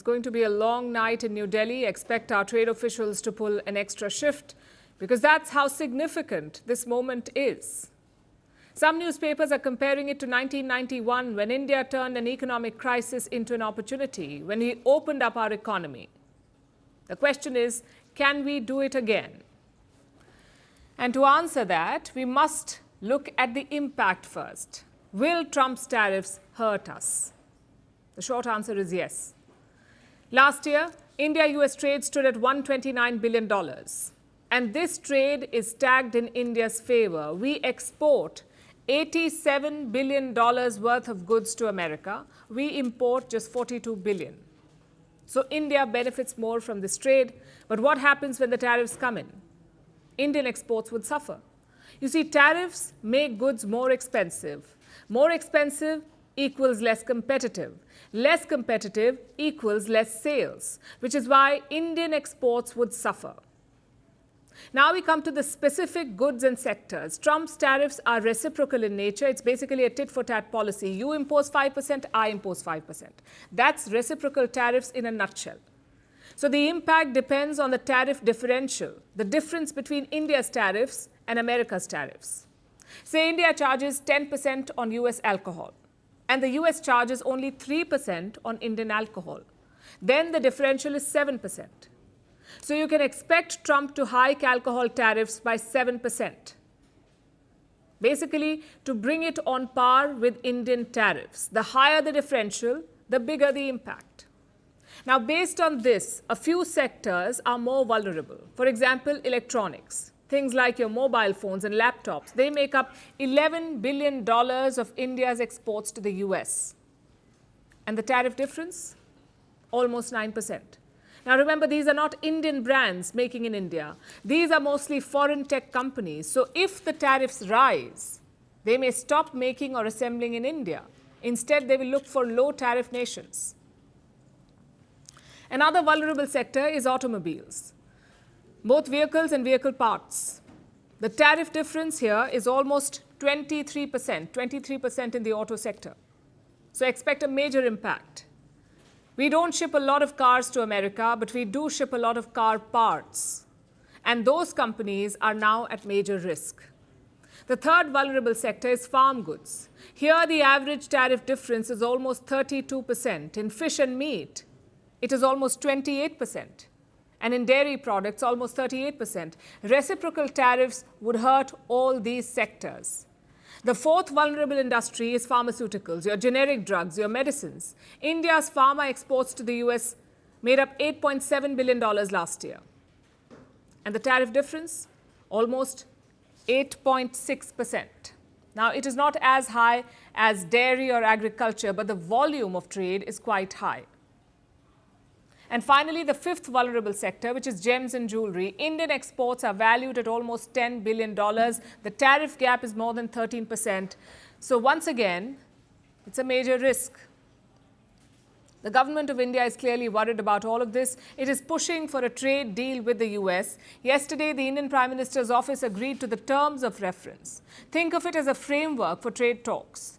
It's going to be a long night in New Delhi. Expect our trade officials to pull an extra shift because that's how significant this moment is. Some newspapers are comparing it to 1991 when India turned an economic crisis into an opportunity, when we opened up our economy. The question is, can we do it again? And to answer that, we must look at the impact first. Will Trump's tariffs hurt us? The short answer is yes. Last year, India-US trade stood at $129 billion. And this trade is tagged in India's favor. We export $87 billion worth of goods to America. We import just $42 billion. So India benefits more from this trade. But what happens when the tariffs come in? Indian exports would suffer. You see, tariffs make goods more expensive. More expensive equals less competitive. Less competitive equals less sales, which is why Indian exports would suffer. Now we come to the specific goods and sectors. Trump's tariffs are reciprocal in nature. It's basically a tit-for-tat policy. You impose 5%, I impose 5%. That's reciprocal tariffs in a nutshell. So the impact depends on the tariff differential, the difference between India's tariffs and America's tariffs. Say India charges 10% on US alcohol, and the US charges only 3% on Indian alcohol. Then the differential is 7%. So you can expect Trump to hike alcohol tariffs by 7%. Basically, to bring it on par with Indian tariffs. The higher the differential, the bigger the impact. Now, based on this, a few sectors are more vulnerable. For example, electronics. Things like your mobile phones and laptops, they make up $11 billion of India's exports to the US. And the tariff difference? Almost 9%. Now remember, these are not Indian brands making in India. These are mostly foreign tech companies. So if the tariffs rise, they may stop making or assembling in India. Instead, they will look for low tariff nations. Another vulnerable sector is automobiles, both vehicles and vehicle parts. The tariff difference here is almost 23% in the auto sector. So expect a major impact. We don't ship a lot of cars to America, but we do ship a lot of car parts. And those companies are now at major risk. The third vulnerable sector is farm goods. Here, the average tariff difference is almost 32%. In fish and meat, it is almost 28%. And in dairy products, almost 38%. Reciprocal tariffs would hurt all these sectors. The fourth vulnerable industry is pharmaceuticals, your generic drugs, your medicines. India's pharma exports to the US made up $8.7 billion last year. And the tariff difference? Almost 8.6%. Now, it is not as high as dairy or agriculture, but the volume of trade is quite high. And finally, the fifth vulnerable sector, which is gems and jewelry. Indian exports are valued at almost $10 billion. The tariff gap is more than 13%. So once again, it's a major risk. The government of India is clearly worried about all of this. It is pushing for a trade deal with the US. Yesterday, the Indian Prime Minister's office agreed to the terms of reference. Think of it as a framework for trade talks.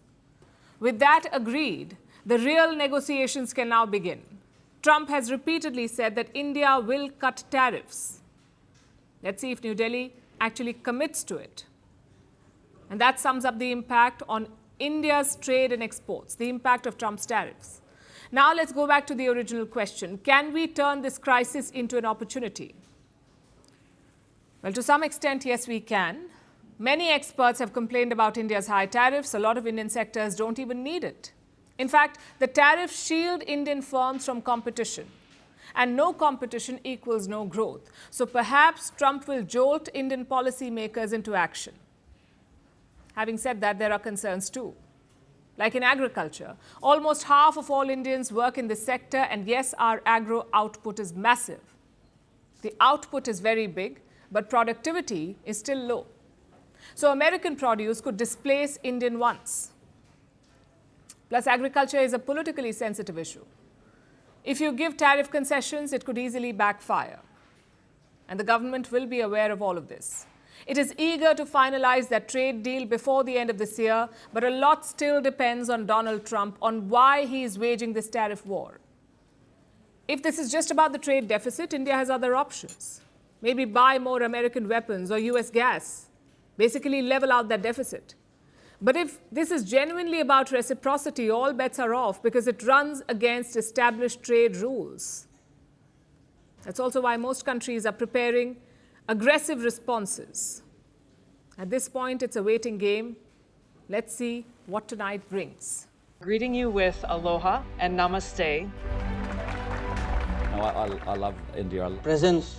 With that agreed, the real negotiations can now begin. Trump has repeatedly said that India will cut tariffs. Let's see if New Delhi actually commits to it. And that sums up the impact on India's trade and exports, the impact of Trump's tariffs. Now let's go back to the original question. Can we turn this crisis into an opportunity? Well, to some extent, yes, we can. Many experts have complained about India's high tariffs. A lot of Indian sectors don't even need it. In fact, the tariffs shield Indian firms from competition. And no competition equals no growth. So perhaps Trump will jolt Indian policymakers into action. Having said that, there are concerns too. Like in agriculture, almost half of all Indians work in this sector, and yes, our agro output is massive. The output is very big, but productivity is still low. So American produce could displace Indian ones. Plus, agriculture is a politically sensitive issue. If you give tariff concessions, it could easily backfire. And the government will be aware of all of this. It is eager to finalize that trade deal before the end of this year, but a lot still depends on Donald Trump, on why he is waging this tariff war. If this is just about the trade deficit, India has other options. Maybe buy more American weapons or US gas, basically level out that deficit. But if this is genuinely about reciprocity, all bets are off because it runs against established trade rules. That's also why most countries are preparing aggressive responses. At this point, it's a waiting game. Let's see what tonight brings. Greeting you with aloha and namaste. I love India. Presence,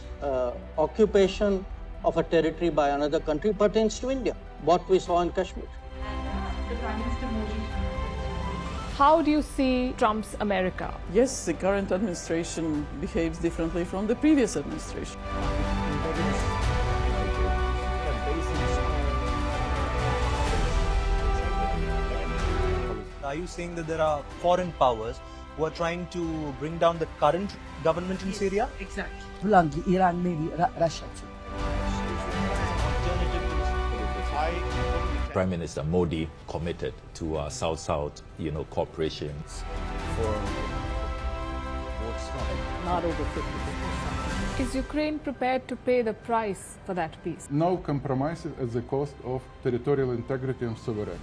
occupation of a territory by another country pertains to India, what we saw in Kashmir. The Prime Minister Modi. How do you see Trump's America? Yes, the current administration behaves differently from the previous administration. Are you saying that there are foreign powers who are trying to bring down the current government in Syria? Exactly. Bluntly, Iran, maybe Russia too. Prime Minister Modi committed to South-South, cooperation. Not over 50%. Is Ukraine prepared to pay the price for that peace? No compromises at the cost of territorial integrity and sovereignty.